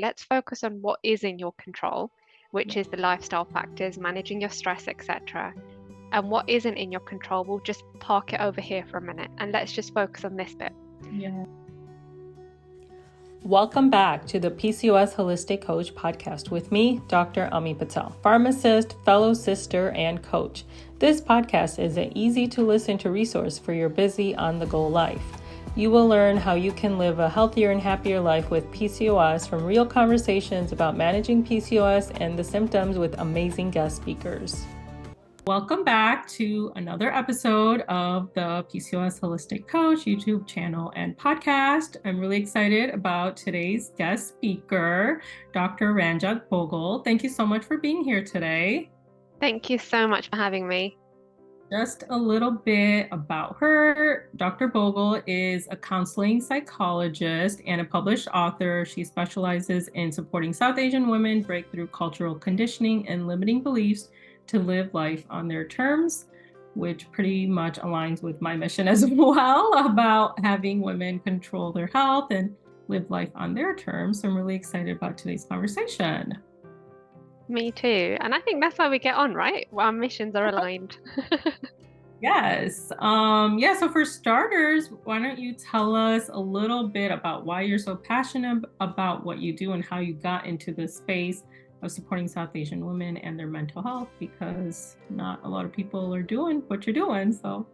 Let's focus on what is in your control, which is the lifestyle factors, managing your stress, etc. And what isn't in your control, we'll just park it over here for a minute and let's just focus on this bit. Yeah. Welcome back to the PCOS Holistic Coach podcast with me, Dr. Ami Patel, pharmacist, fellow sister, and coach. This podcast is an easy to listen to resource for your busy on-the-go life. You will learn how you can live a healthier and happier life with PCOS from real conversations about managing PCOS and the symptoms with amazing guest speakers. Welcome back to another episode of the PCOS Holistic Coach YouTube channel and podcast. I'm really excited about today's guest speaker, Dr. Ranjot Bhogal. Thank you so much for being here today. Thank you so much for having me. Just a little bit about her. Dr. Bhogal is a counseling psychologist and a published author. She specializes in supporting South Asian women break through cultural conditioning and limiting beliefs to live life on their terms, which pretty much aligns with my mission as well about having women control their health and live life on their terms. So I'm really excited about today's conversation. Me too. And I think that's why we get on, right? Our missions are aligned. Yes. So for starters, why don't you tell us a little bit about why you're so passionate about what you do and how you got into the space of supporting South Asian women and their mental health, because not a lot of people are doing what you're doing. So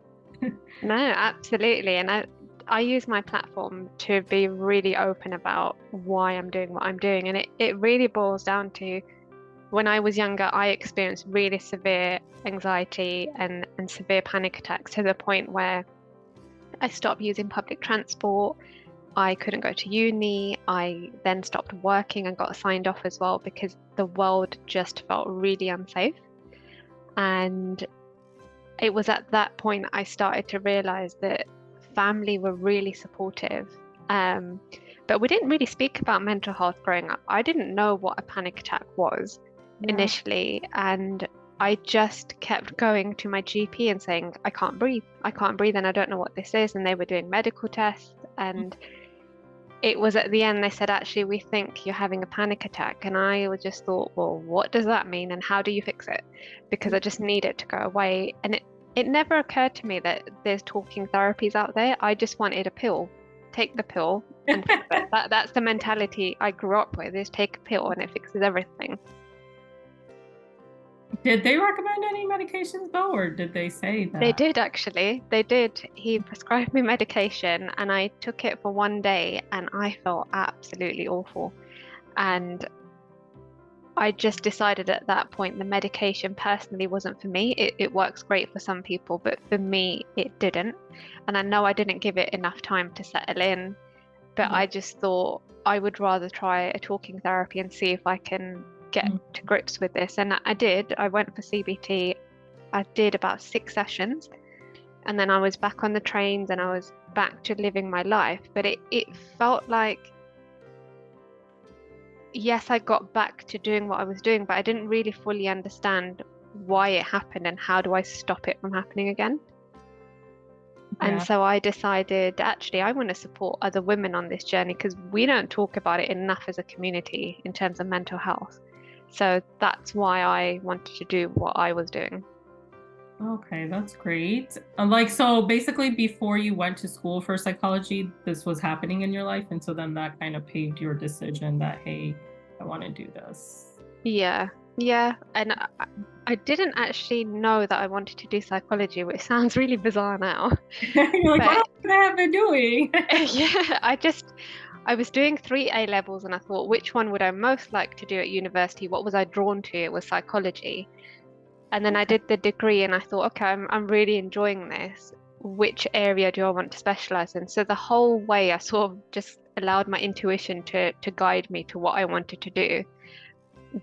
No, absolutely. And I use my platform to be really open about why I'm doing what I'm doing. And it really boils down to when I was younger, I experienced really severe anxiety and severe panic attacks to the point where I stopped using public transport. I couldn't go to uni. I then stopped working and got signed off as well because the world just felt really unsafe. And it was at that point I started to realize that family were really supportive. But we didn't really speak about mental health growing up. I didn't know what a panic attack was initially. And I just kept going to my GP and saying, I can't breathe, and I don't know what this is. And they were doing medical tests. And it was at the end, they said, actually, we think you're having a panic attack. And I just thought, well, what does that mean? And how do you fix it? Because I just need it to go away. And it never occurred to me that there's talking therapies out there. I just wanted a pill. Take the pill and fix it. That's the mentality I grew up with, is take a pill and it fixes everything. Did they recommend any medications though, or did they say that? They did, actually. They did. He prescribed me medication and I took it for one day and I felt absolutely awful. And I just decided at that point the medication personally wasn't for me. It works great for some people, but for me, it didn't. And I know I didn't give it enough time to settle in, but I just thought I would rather try a talking therapy and see if I can get to grips with this. And I did. I went for CBT. I did about 6 sessions and then I was back on the trains and I was back to living my life. But it felt like, yes, I got back to doing what I was doing, but I didn't really fully understand why it happened and how do I stop it from happening again. And so I decided, actually, I want to support other women on this journey because we don't talk about it enough as a community in terms of mental health. So that's why I wanted to do what I was doing. Okay, that's great. So basically before you went to school for psychology, this was happening in your life. And so then that kind of paved your decision that, hey, I want to do this. Yeah. And I didn't actually know that I wanted to do psychology, which sounds really bizarre now. You're like, what have I been doing? Yeah, I was doing 3 A levels and I thought, which one would I most like to do at university? What was I drawn to? It was psychology. And then I did the degree and I thought, okay, I'm really enjoying this. Which area do I want to specialize in? So the whole way I sort of just allowed my intuition to guide me to what I wanted to do.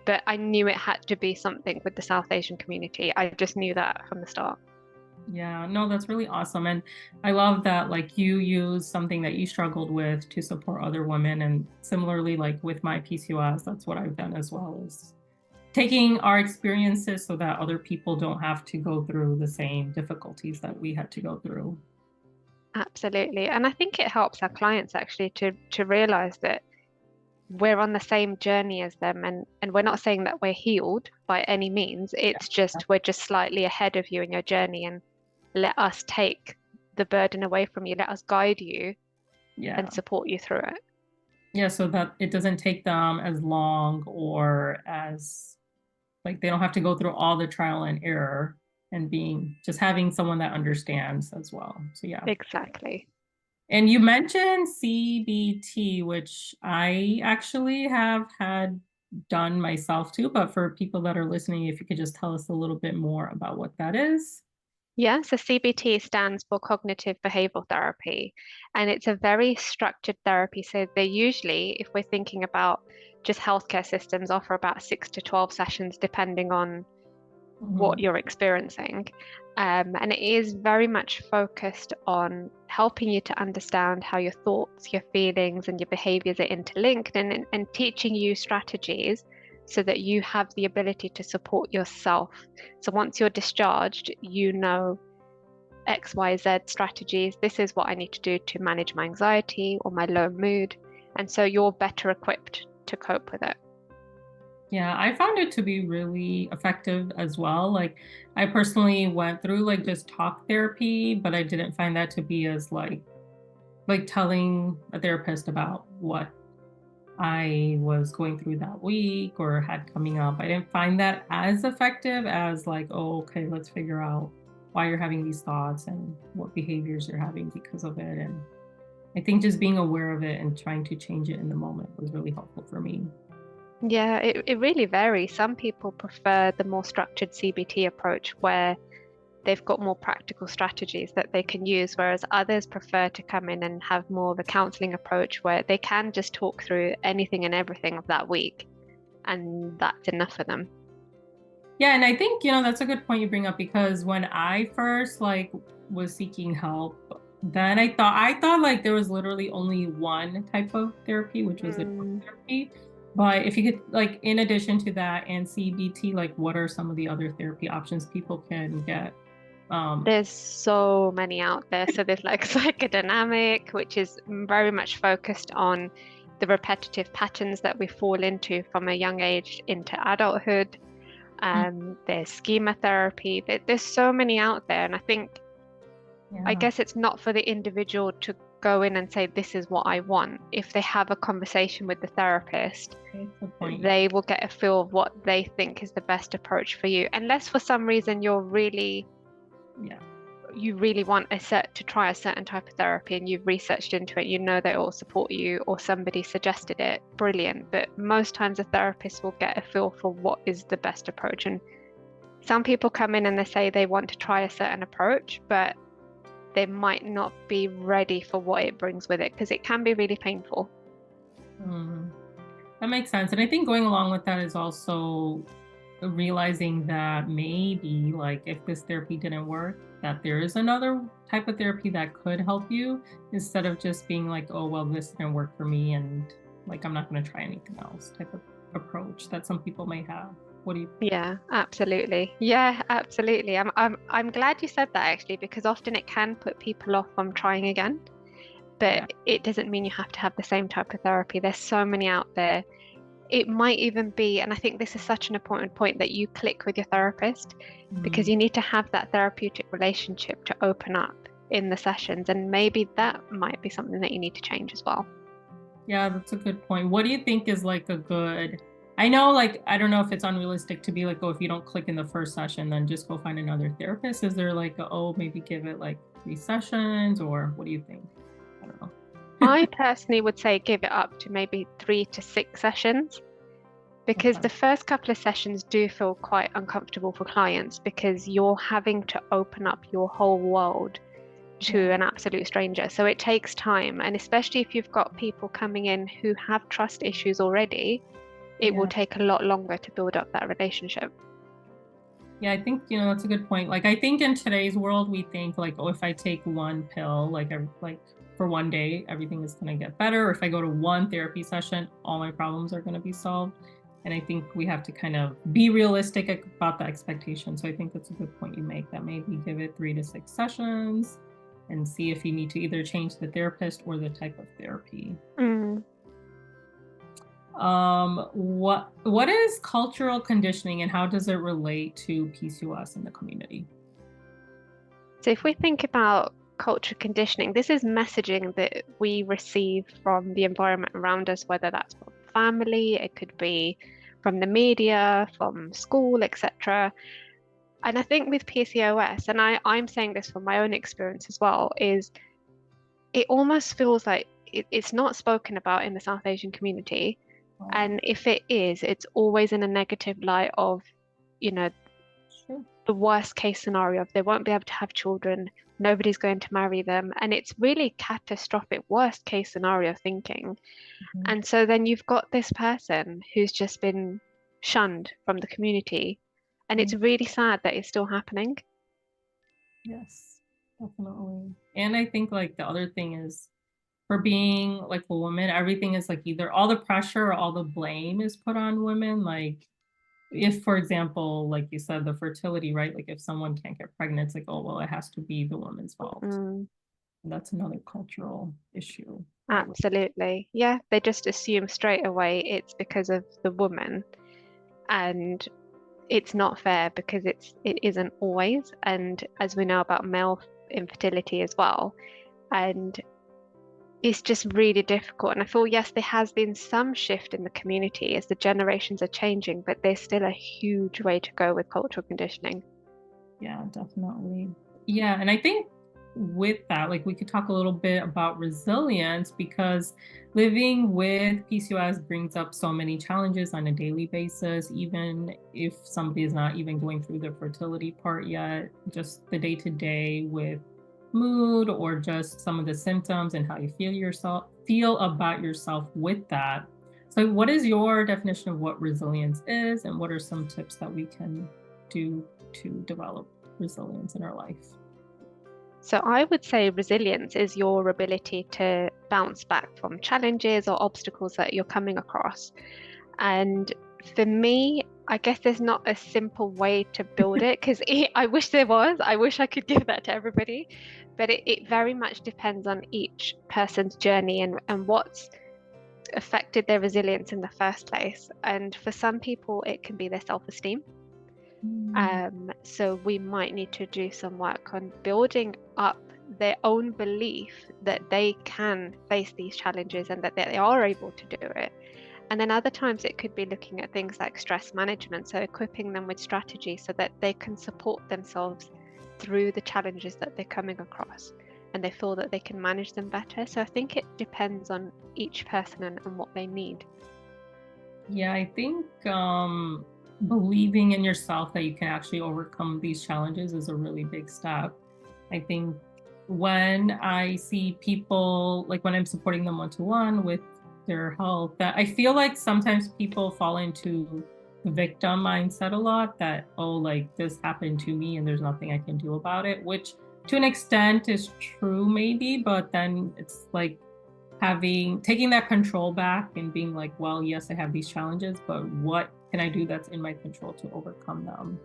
But I knew it had to be something with the South Asian community. I just knew that from the start. Yeah, no, that's really awesome. And I love that, like, you use something that you struggled with to support other women. And similarly, like with my PCOS, that's what I've done as well, is taking our experiences so that other people don't have to go through the same difficulties that we had to go through. Absolutely. And I think it helps our clients actually to realize that we're on the same journey as them, and we're not saying that we're healed by any means. It's just we're just slightly ahead of you in your journey, and let us take the burden away from you. Let us guide you and support you through it. Yeah, so that it doesn't take them as long, or as like they don't have to go through all the trial and error, and just having someone that understands as well. So yeah. Exactly. And you mentioned CBT, which I actually have had done myself too, but for people that are listening, if you could just tell us a little bit more about what that is. Yeah, so CBT stands for cognitive behavioral therapy, and it's a very structured therapy. So they usually, if we're thinking about just healthcare systems, offer about 6 to 12 sessions depending on what you're experiencing. And it is very much focused on helping you to understand how your thoughts, your feelings, and your behaviors are interlinked, and teaching you strategies so that you have the ability to support yourself. So once you're discharged, you know XYZ strategies. This is what I need to do to manage my anxiety or my low mood. And so you're better equipped to cope with it. Yeah, I found it to be really effective as well. Like I personally went through like just talk therapy, but I didn't find that to be as like telling a therapist about what I was going through that week or had coming up. I didn't find that as effective as like, oh, okay, let's figure out why you're having these thoughts and what behaviors you're having because of it. And I think just being aware of it and trying to change it in the moment was really helpful for me. Yeah, it really varies. Some people prefer the more structured CBT approach where they've got more practical strategies that they can use, whereas others prefer to come in and have more of a counseling approach where they can just talk through anything and everything of that week, and that's enough for them. Yeah, and I think, that's a good point you bring up, because when I first like was seeking help, then I thought like there was literally only one type of therapy, which was therapy. But if you could, like, in addition to that and CBT, like what are some of the other therapy options people can get? There's so many out there. So there's like psychodynamic, which is very much focused on the repetitive patterns that we fall into from a young age into adulthood. There's schema therapy. There's so many out there. And I think, I guess it's not for the individual to go in and say, this is what I want. If they have a conversation with the therapist, they will get a feel of what they think is the best approach for you. Unless for some reason you really want to try a certain type of therapy and you've researched into it, that it will support you, or somebody suggested it, brilliant. But most times a therapist will get a feel for what is the best approach. And some people come in and they say they want to try a certain approach, but they might not be ready for what it brings with it, because it can be really painful. That makes sense. And I think going along with that is also realizing that maybe, like, if this therapy didn't work, that there is another type of therapy that could help you, instead of just being like, oh, well, this didn't work for me and like I'm not going to try anything else type of approach that some people may have. What do you think? Yeah, absolutely. Yeah, absolutely. I'm glad you said that, actually, because often it can put people off from trying again, but it doesn't mean you have to have the same type of therapy. There's so many out there. It might even be, and I think this is such an important point, that you click with your therapist, because you need to have that therapeutic relationship to open up in the sessions, and maybe that might be something that you need to change as well. Yeah, that's a good point. What do you think is like a good, I know, like, I don't know if it's unrealistic to be like, oh, if you don't click in the first session, then just go find another therapist. Is there like, maybe give it like 3 sessions, or what do you think? I don't know. I personally would say give it up to maybe 3 to 6 sessions, because the first couple of sessions do feel quite uncomfortable for clients, because you're having to open up your whole world to an absolute stranger. So it takes time. And especially if you've got people coming in who have trust issues already, it will take a lot longer to build up that relationship. Yeah, I think, that's a good point. Like, I think in today's world, we think like, oh, if I take one pill, like for one day, everything is going to get better. Or if I go to one therapy session, all my problems are going to be solved. And I think we have to kind of be realistic about the expectation. So I think that's a good point you make, that maybe give it 3 to 6 sessions and see if you need to either change the therapist or the type of therapy. What is cultural conditioning and how does it relate to PCOS in the community? So if we think about culture conditioning, this is messaging that we receive from the environment around us, whether that's from family, it could be from the media, from school, etc. And I think with PCOS, and I'm saying this from my own experience as well, is it almost feels like it's not spoken about in the South Asian community. Oh, And if it is, it's always in a negative light of, you know, sure. the worst case scenario of they won't be able to have children, nobody's going to marry them. And it's really catastrophic, worst case scenario thinking. Mhm. And so then you've got this person who's just been shunned from the community. And it's Mm, really sad that it's still happening. yes, definitely. And I think like the other thing is for being like a woman, everything is like either all the pressure or all the blame is put on women. Like if, for example, like you said, the fertility, right? Like if someone can't get pregnant, it's like, oh, well, it has to be the woman's fault. Mm, That's another cultural issue. absolutely. Yeah, they just assume straight away it's because of the woman. And it's not fair because it isn't always. And as we know about male infertility as well. And it's just really difficult. And I feel, yes, there has been some shift in the community as the generations are changing, but there's still a huge way to go with cultural conditioning. Yeah, definitely. Yeah, and I think with that, like we could talk a little bit about resilience because living with PCOS brings up so many challenges on a daily basis, even if somebody is not even going through the fertility part yet, just the day to day with mood or just some of the symptoms and how you feel about yourself with that. So what is your definition of what resilience is and what are some tips that we can do to develop resilience in our life? So I would say resilience is your ability to bounce back from challenges or obstacles that you're coming across. And for me, I guess there's not a simple way to build it because I wish there was. I wish I could give that to everybody. But it very much depends on each person's journey and what's affected their resilience in the first place. And for some people, it can be their self-esteem. Mm, So we might need to do some work on building up their own belief that they can face these challenges and that they are able to do it. And then other times it could be looking at things like stress management, so equipping them with strategy so that they can support themselves through the challenges that they're coming across and they feel that they can manage them better. So I think it depends on each person and what they need. yeah, I think believing in yourself that you can actually overcome these challenges is a really big step. I think when I see people, like when I'm supporting them one to one with their health, that I feel like sometimes people fall into the victim mindset a lot that, oh, like this happened to me and there's nothing I can do about it, which to an extent is true, maybe, but then it's like taking that control back and being like, well, yes, I have these challenges, but what can I do that's in my control to overcome them?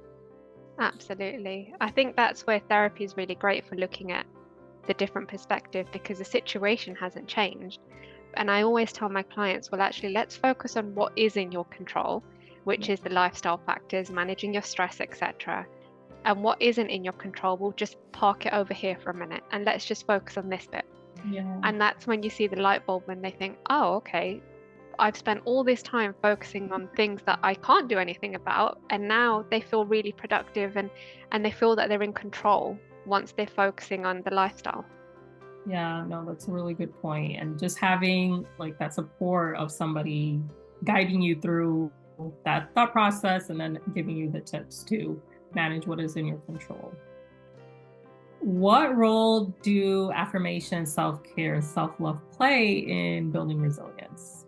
Absolutely. I think that's where therapy is really great for looking at the different perspective because the situation hasn't changed. And I always tell my clients, well, actually, let's focus on what is in your control, which is the lifestyle factors, managing your stress, etc. And what isn't in your control, we'll just park it over here for a minute and let's just focus on this bit. Yeah. And that's when you see the light bulb when they think, oh, okay, I've spent all this time focusing on things that I can't do anything about. And now they feel really productive and they feel that they're in control once they're focusing on the lifestyle. Yeah, no, that's a really good point. And just having like that support of somebody guiding you through that thought process and then giving you the tips to manage what is in your control. What role do affirmation, self-care, and self-love play in building resilience?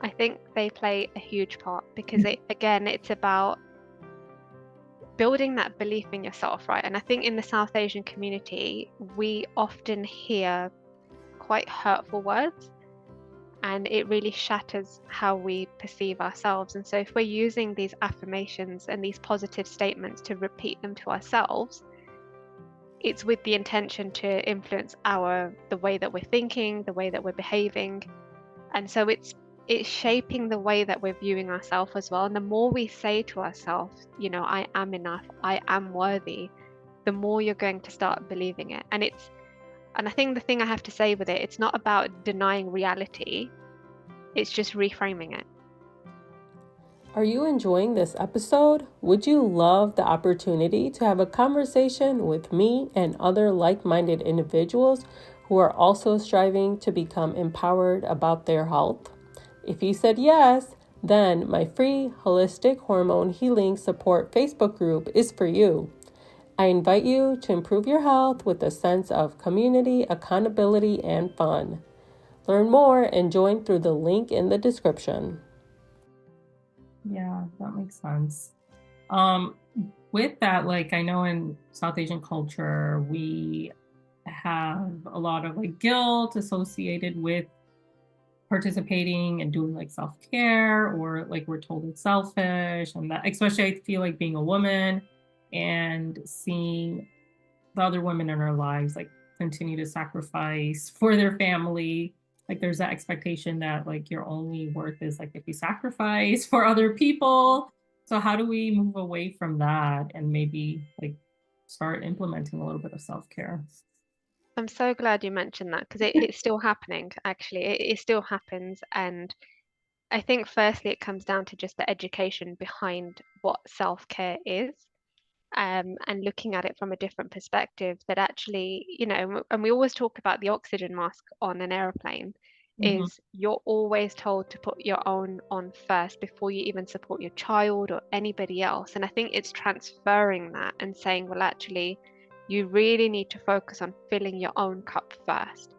I think they play a huge part because it's about building that belief in yourself, right? And I think in the South Asian community, we often hear quite hurtful words and it really shatters how we perceive ourselves. And so if we're using these affirmations and these positive statements to repeat them to ourselves, it's with the intention to influence the way that we're thinking, the way that we're behaving. And so it's it's shaping the way that we're viewing ourselves as well. And the more we say to ourselves, you know, I am enough, I am worthy, the more you're going to start believing it. And I think the thing I have to say with it, it's not about denying reality, it's just reframing it. Are you enjoying this episode? Would you love the opportunity to have a conversation with me and other like-minded individuals who are also striving to become empowered about their health? If you said yes, then my free Holistic Hormone Healing Support Facebook group is for you. I invite you to improve your health with a sense of community, accountability, and fun. Learn more and join through the link in the description. Yeah, that makes sense. With that, like I know in South Asian culture, we have a lot of like guilt associated with participating and doing like self-care, or like we're told it's selfish, and that especially I feel like being a woman and seeing the other women in our lives like continue to sacrifice for their family. Like there's that expectation that like your only worth is like if you sacrifice for other people. So how do we move away from that and maybe like start implementing a little bit of self-care? I'm so glad you mentioned that because it's still happening, actually. It still happens. And I think, firstly, it comes down to just the education behind what self-care is. And looking at it from a different perspective that actually, you know, and we always talk about the oxygen mask on an airplane, Mm-hmm. is you're always told to put your own on first before you even support your child or anybody else. And I think it's transferring that and saying, well, actually, you really need to focus on filling your own cup first.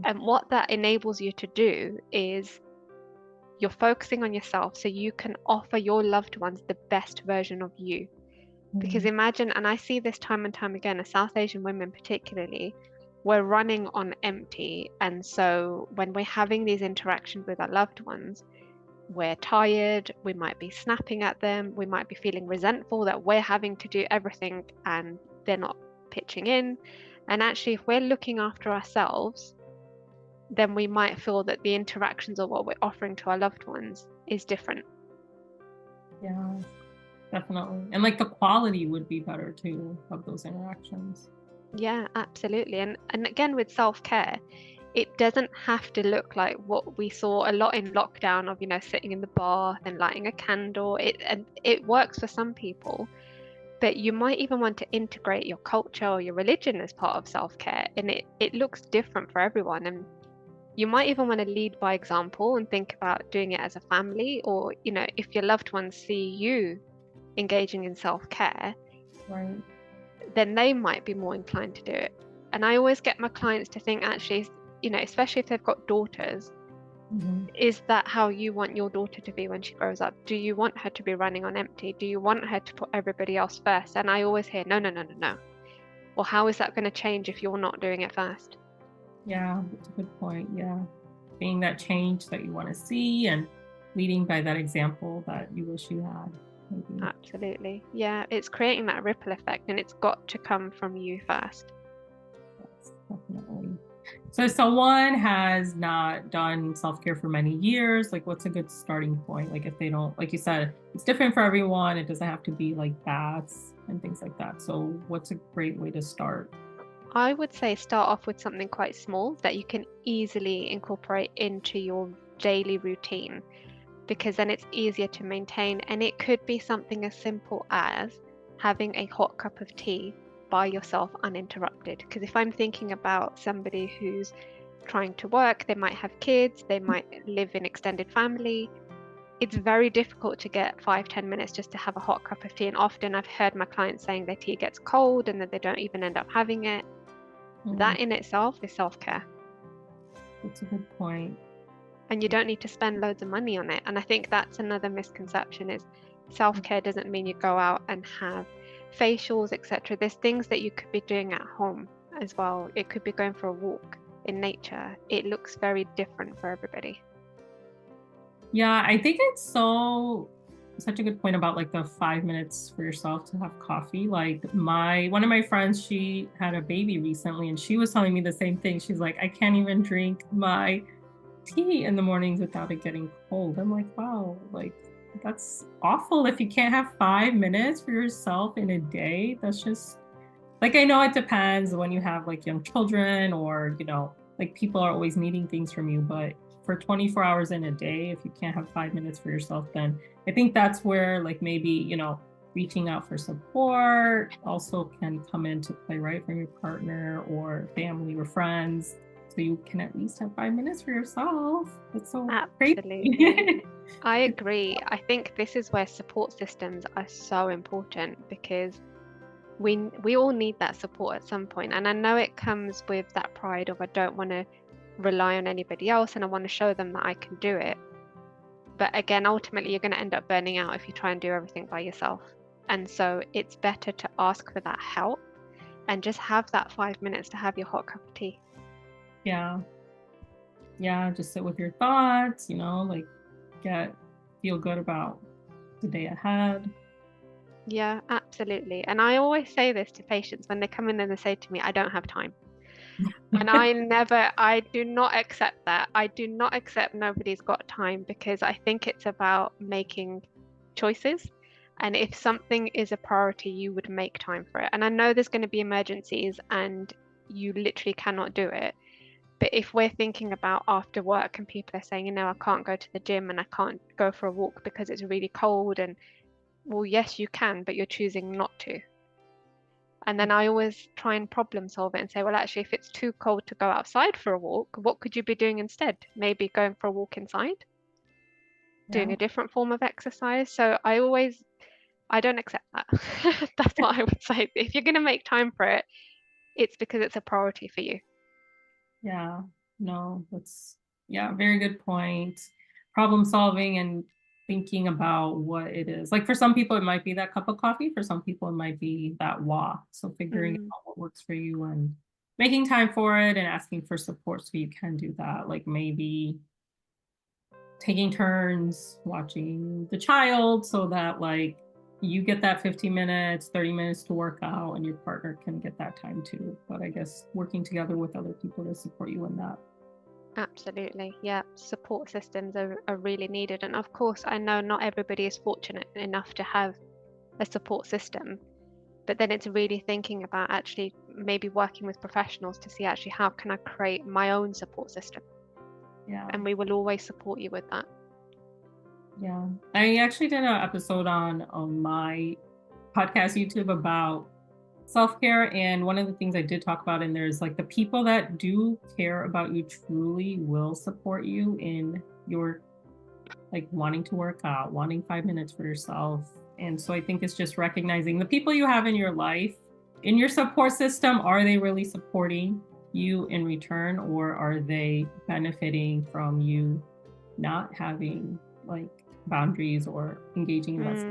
And what that enables you to do is you're focusing on yourself so you can offer your loved ones the best version of you. Because imagine, and I see this time and time again, as South Asian women particularly, we're running on empty. And so when we're having these interactions with our loved ones, we're tired, we might be snapping at them, we might be feeling resentful that we're having to do everything and they're not pitching in. And actually, if we're looking after ourselves, then we might feel that the interactions or what we're offering to our loved ones is different. Yeah, definitely. And like the quality would be better too of those interactions. Yeah, absolutely. And again, with self-care, it doesn't have to look like what we saw a lot in lockdown of, you know, sitting in the bath and lighting a candle. And it works for some people, but you might even want to integrate your culture or your religion as part of self-care. And it looks different for everyone. And you might even want to lead by example and think about doing it as a family, or, you know, if your loved ones see you engaging in self-care, Right. then they might be more inclined to do it. And I always get my clients to think, actually, you know, especially if they've got daughters, is that how you want your daughter to be when she grows up? Do you want her to be running on empty? Do you want her to put everybody else first? And I always hear, no, no, no, no, no. Well, how is that going to change if you're not doing it first? Yeah, that's a good point. Yeah. Being that change that you want to see and leading by that example that you wish you had. Maybe. Absolutely. Yeah, it's creating that ripple effect, and it's got to come from you first. Yes, definitely. So if someone has not done self-care for many years, like what's a good starting point? Like if they don't, like you said, it's different for everyone. It doesn't have to be like baths and things like that. So what's a great way to start? I would say start off with something quite small that you can easily incorporate into your daily routine, because then it's easier to maintain. And it could be something as simple as having a hot cup of tea by yourself uninterrupted. Because if I'm thinking about somebody who's trying to work, they might have kids, they might live in extended family, it's very difficult to get 5-10 minutes just to have a hot cup of tea. And often I've heard my clients saying their tea gets cold and that they don't even end up having it. That in itself is self-care. That's a good point. And you don't need to spend loads of money on it. And I think that's another misconception, is self-care doesn't mean you go out and have facials, etc. There's things that you could be doing at home as well. It could be going for a walk in nature. It looks very different for everybody. Yeah, I think it's such a good point about like the 5 minutes for yourself to have coffee. Like one of my friends, she had a baby recently and she was telling me the same thing. She's like, I can't even drink my tea in the mornings without it getting cold. I'm like, wow, like that's awful if you can't have 5 minutes for yourself in a day. That's just like, I know it depends when you have like young children or, like people are always needing things from you, but for 24 hours in a day, if you can't have 5 minutes for yourself, then I think that's where like maybe, reaching out for support also can come into play, right? From your partner or family or friends. So you can at least have 5 minutes for yourself. That's so Absolutely. crazy. I agree. I think this is where support systems are so important because we all need that support at some point. And I know it comes with that pride of I don't want to rely on anybody else and I want to show them that I can do it. But again, ultimately, you're going to end up burning out if you try and do everything by yourself. And so it's better to ask for that help and just have that 5 minutes to have your hot cup of tea. Yeah. Yeah, just sit with your thoughts, like feel good about the day ahead. Yeah, absolutely. And I always say this to patients when they come in and they say to me, I don't have time. And I do not accept that. I do not accept nobody's got time because I think it's about making choices. And if something is a priority, you would make time for it. And I know there's going to be emergencies and you literally cannot do it. But if we're thinking about after work and people are saying, I can't go to the gym and I can't go for a walk because it's really cold, and well, yes, you can, but you're choosing not to. And then I always try and problem solve it and say, well, actually, if it's too cold to go outside for a walk, what could you be doing instead? Maybe going for a walk inside, doing Yeah. a different form of exercise. So I don't accept that. That's what I would say. If you're going to make time for it, it's because it's a priority for you. Yeah. No, very good point. Problem solving and thinking about what it is. Like for some people, it might be that cup of coffee. For some people, it might be that walk. So figuring out what works for you and making time for it and asking for support so you can do that. Like maybe taking turns watching the child so that like you get that 15 minutes, 30 minutes to work out and your partner can get that time too. But I guess working together with other people to support you in that. Absolutely. Yeah. Support systems are really needed. And of course, I know not everybody is fortunate enough to have a support system, but then it's really thinking about actually maybe working with professionals to see actually how can I create my own support system. Yeah. And we will always support you with that. Yeah. I actually did an episode on my podcast YouTube about self-care, and one of the things I did talk about in there is like the people that do care about you truly will support you in your like wanting to work out, wanting 5 minutes for yourself. And so I think it's just recognizing the people you have in your life, in your support system. Are they really supporting you in return, or are they benefiting from you not having like boundaries or engaging less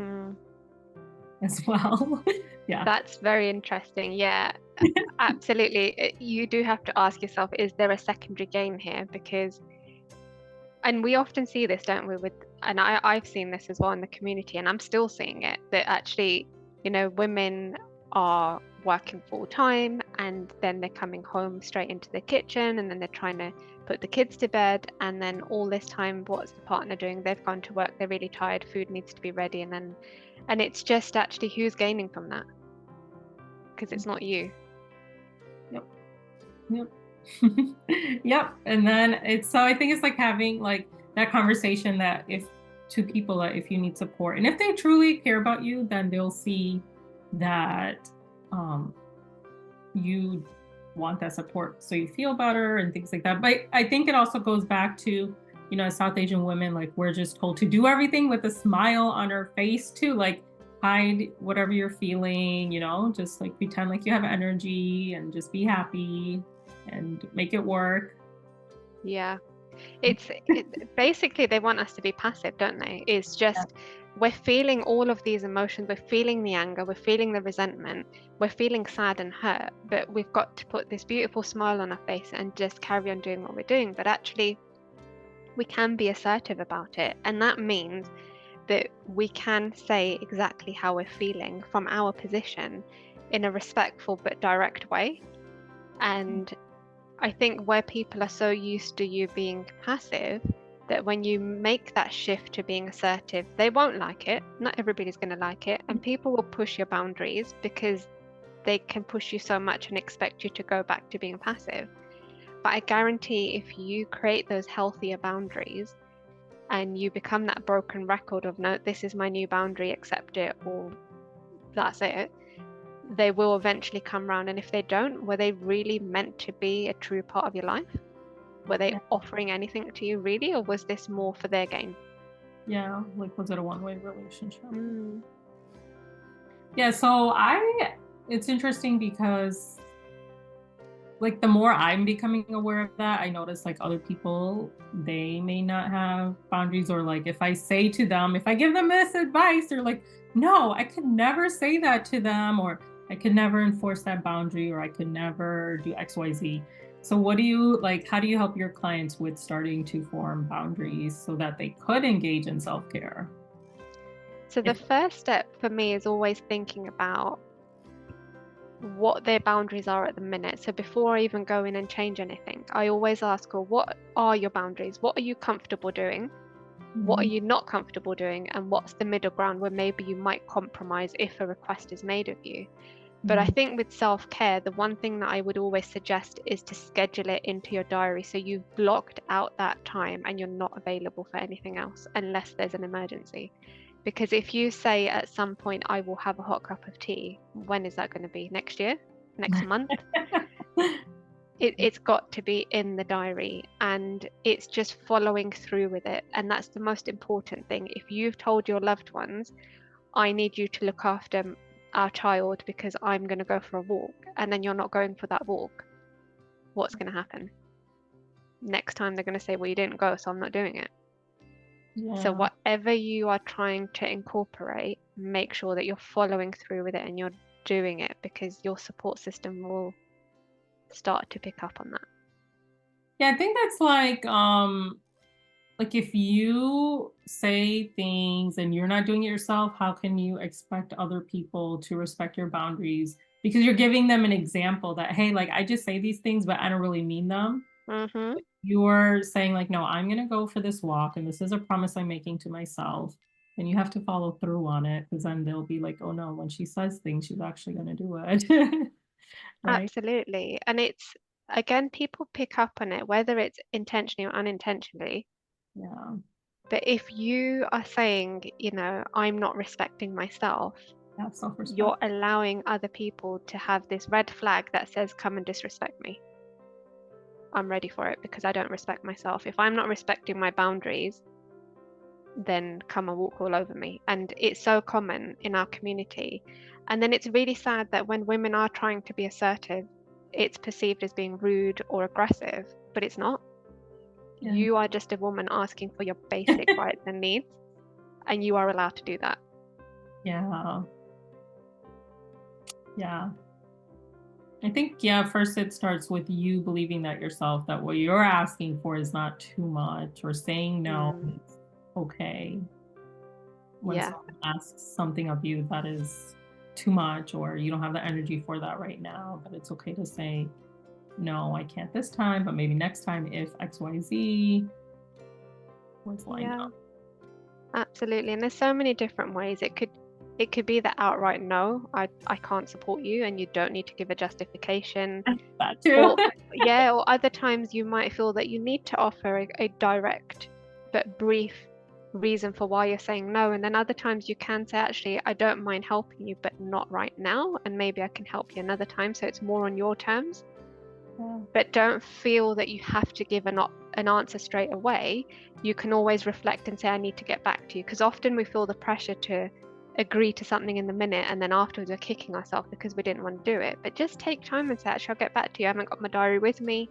as well? Yeah. That's very interesting. Yeah, absolutely. You do have to ask yourself, is there a secondary gain here? Because, and we often see this, don't we? And I've seen this as well in the community, and I'm still seeing it, that actually, women are working full time and then they're coming home straight into the kitchen and then they're trying to put the kids to bed. And then all this time, what's the partner doing? They've gone to work, they're really tired, food needs to be ready. And it's just actually who's gaining from that? Because it's not you. Yep. Yep. And then so I think it's like having like that conversation that if two people, that if you need support and if they truly care about you, then they'll see that you want that support so you feel better and things like that. But I think it also goes back to, as South Asian women, like we're just told to do everything with a smile on our face too, like hide whatever you're feeling, just like pretend like you have energy and just be happy and make it work. Yeah. Basically they want us to be passive, don't they? It's just we're feeling all of these emotions, we're feeling the anger, we're feeling the resentment, we're feeling sad and hurt, but we've got to put this beautiful smile on our face and just carry on doing what we're doing. But actually we can be assertive about it, and that means that we can say exactly how we're feeling from our position in a respectful but direct way. And I think where people are so used to you being passive that when you make that shift to being assertive, they won't like it. Not everybody's going to like it. And people will push your boundaries because they can push you so much and expect you to go back to being passive. But I guarantee if you create those healthier boundaries and you become that broken record of, no, this is my new boundary, accept it, or that's it, they will eventually come around. And if they don't, were they really meant to be a true part of your life? Were they offering anything to you really, or was this more for their gain? Yeah, like was it a one-way relationship? Mm. Yeah, so it's interesting because like the more I'm becoming aware of that, I notice like other people, they may not have boundaries, or like if I say to them, if I give them this advice, they're like, no, I could never say that to them, or I could never enforce that boundary, or I could never do XYZ. So what do you like, how do you help your clients with starting to form boundaries so that they could engage in self-care? So the first step for me is always thinking about what their boundaries are at the minute. So before I even go in and change anything, I always ask, well, what are your boundaries? What are you comfortable doing? What are you not comfortable doing? And what's the middle ground where maybe you might compromise if a request is made of you? But I think with self-care, the one thing that I would always suggest is to schedule it into your diary so you've blocked out that time and you're not available for anything else unless there's an emergency. Because if you say at some point, I will have a hot cup of tea, when is that going to be? Next year? Next month? It's got to be in the diary, and it's just following through with it. And that's the most important thing. If you've told your loved ones, I need you to look after our child because I'm going to go for a walk, and then you're not going for that walk, what's going to happen? Next time they're going to say, well, you didn't go, so I'm not doing it. Yeah. So whatever you are trying to incorporate, make sure that you're following through with it and you're doing it, because your support system will start to pick up on that. Yeah, I think that's like if you say things and you're not doing it yourself, how can you expect other people to respect your boundaries? Because you're giving them an example that, hey, like I just say these things, but I don't really mean them. Mm-hmm. You're saying like, no, I'm going to go for this walk and this is a promise I'm making to myself. And you have to follow through on it, because then they'll be like, oh no, when she says things, she's actually going to do it. Right? Absolutely. And it's, again, people pick up on it, whether it's intentionally or unintentionally. Yeah. But if you are saying, I'm not respecting myself, Have self-respect. you're allowing other people to have this red flag that says, come and disrespect me. I'm ready for it because I don't respect myself. If I'm not respecting my boundaries, then come and walk all over me. And it's so common in our community. And then it's really sad that when women are trying to be assertive, it's perceived as being rude or aggressive, but it's not. Yeah. You are just a woman asking for your basic rights and needs, and you are allowed to do that. Yeah. Yeah. I think, first it starts with you believing that yourself, that what you're asking for is not too much, or saying no is okay. When someone asks something of you that is too much, or you don't have the energy for that right now, but it's okay to say, no, I can't this time, but maybe next time if XYZ was lined up. Absolutely. And there's so many different ways. It could be the outright no, I can't support you, and you don't need to give a justification. That too. Or other times you might feel that you need to offer a direct but brief reason for why you're saying no. And then other times you can say, actually, I don't mind helping you, but not right now, and maybe I can help you another time. So it's more on your terms. Yeah. But don't feel that you have to give an answer straight away. You can always reflect and say, I need to get back to you, because often we feel the pressure to agree to something in the minute, and then afterwards we're kicking ourselves because we didn't want to do it. But just take time and say, actually, I'll get back to you. I haven't got my diary with me.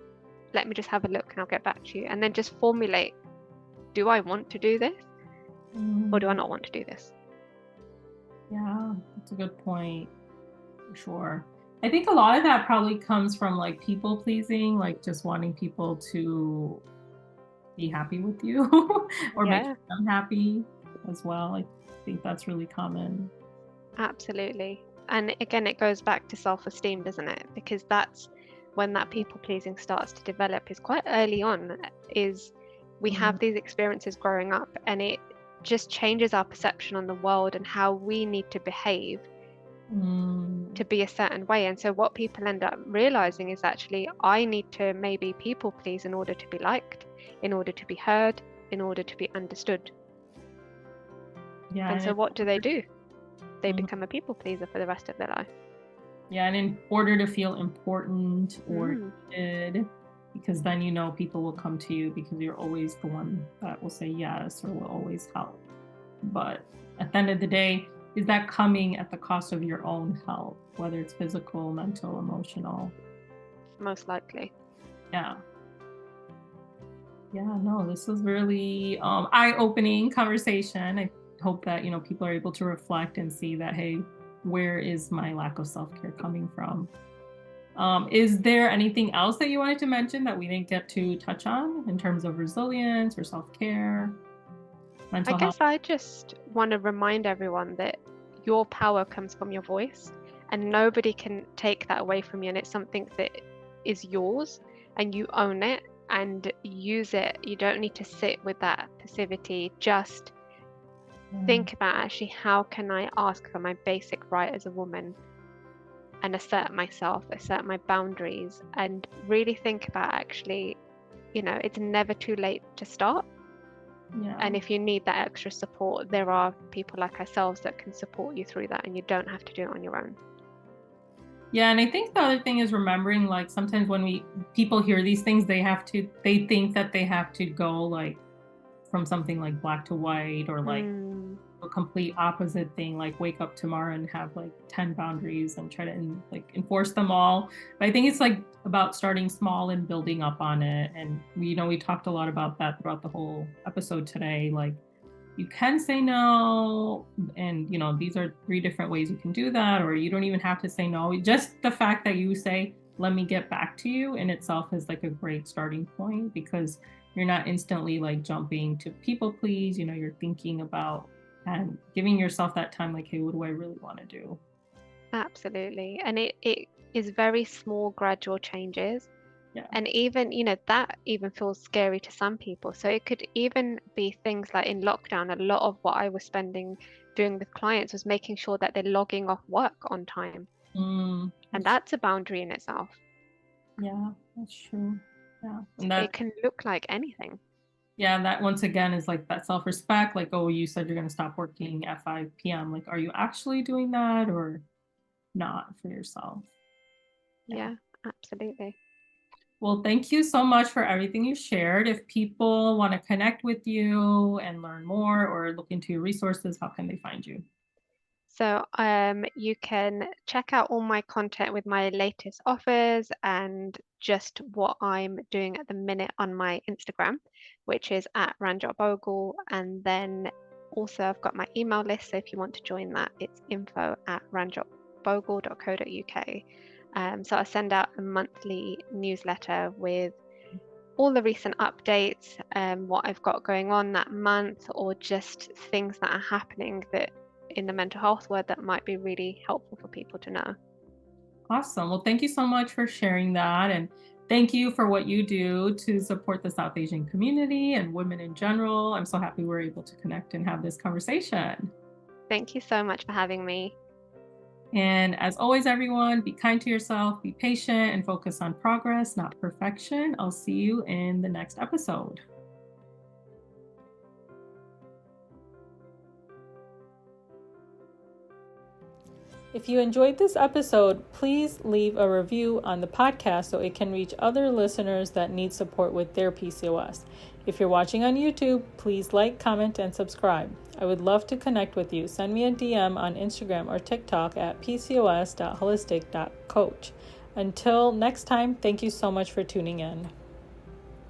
Let me just have a look and I'll get back to you. And then just formulate, do I want to do this or do I not want to do this? Yeah, that's a good point, for sure. I think a lot of that probably comes from like people pleasing, like just wanting people to be happy with you or make them happy as well. I think that's really common. Absolutely. And again, it goes back to self-esteem, doesn't it? Because that's when that people pleasing starts to develop is quite early on. Is we have these experiences growing up, and it just changes our perception on the world and how we need to behave to be a certain way. And so what people end up realizing is actually, I need to maybe people please in order to be liked, in order to be heard, in order to be understood. Yeah. And so what do? They become a people pleaser for the rest of their life. Yeah, and in order to feel important or needed, because then people will come to you because you're always the one that will say yes or will always help. But at the end of the day, is that coming at the cost of your own health, whether it's physical, mental, emotional? Most likely. Yeah. Yeah, no, this was really eye-opening conversation. I hope that people are able to reflect and see that, hey, where is my lack of self-care coming from? Is there anything else that you wanted to mention that we didn't get to touch on in terms of resilience or self-care, mental health? I guess I just want to remind everyone that your power comes from your voice, and nobody can take that away from you, and it's something that is yours, and you own it and use it. You don't need to sit with that passivity. Just think about, actually, how can I ask for my basic right as a woman and assert myself, assert my boundaries, and really think about, actually, it's never too late to start. Yeah. And if you need that extra support, there are people like ourselves that can support you through that, and you don't have to do it on your own. Yeah, and I think the other thing is remembering, like, sometimes when people hear these things, they think that they have to go like from something like black to white, or like a complete opposite thing, like wake up tomorrow and have like 10 boundaries and try to enforce them all. But I think it's like about starting small and building up on it. And we talked a lot about that throughout the whole episode today. Like, you can say no, and these are 3 different ways you can do that, or you don't even have to say no. Just the fact that you say, let me get back to you, in itself is like a great starting point, because you're not instantly like jumping to people please. You're thinking about and giving yourself that time, like, hey, what do I really want to do? Absolutely. And it is very small, gradual changes. Yeah. And even, that even feels scary to some people. So it could even be things like, in lockdown, a lot of what I was doing with clients was making sure that they're logging off work on time. And that's a boundary in itself. Yeah, that's true. Yeah. And it can look like anything. Yeah, that once again is like that self-respect, like, oh, you said you're going to stop working at 5 p.m. Like, are you actually doing that or not for yourself? Yeah, absolutely. Well, thank you so much for everything you shared. If people want to connect with you and learn more or look into your resources, how can they find you? So you can check out all my content with my latest offers and just what I'm doing at the minute on my Instagram, which is at Ranjot Bhogal. And then also I've got my email list. So if you want to join that, it's info@ranjotbhogal.co.uk. So I send out a monthly newsletter with all the recent updates, what I've got going on that month, or just things that are happening that in the mental health world that might be really helpful for people to know. Awesome. Well, thank you so much for sharing that. And thank you for what you do to support the South Asian community and women in general. I'm so happy we're able to connect and have this conversation. Thank you so much for having me. And as always, everyone, be kind to yourself, be patient, and focus on progress, not perfection. I'll see you in the next episode. If you enjoyed this episode, please leave a review on the podcast so it can reach other listeners that need support with their PCOS. If you're watching on YouTube, please like, comment, and subscribe. I would love to connect with you. Send me a DM on Instagram or TikTok at pcos.holistic.coach. Until next time, thank you so much for tuning in.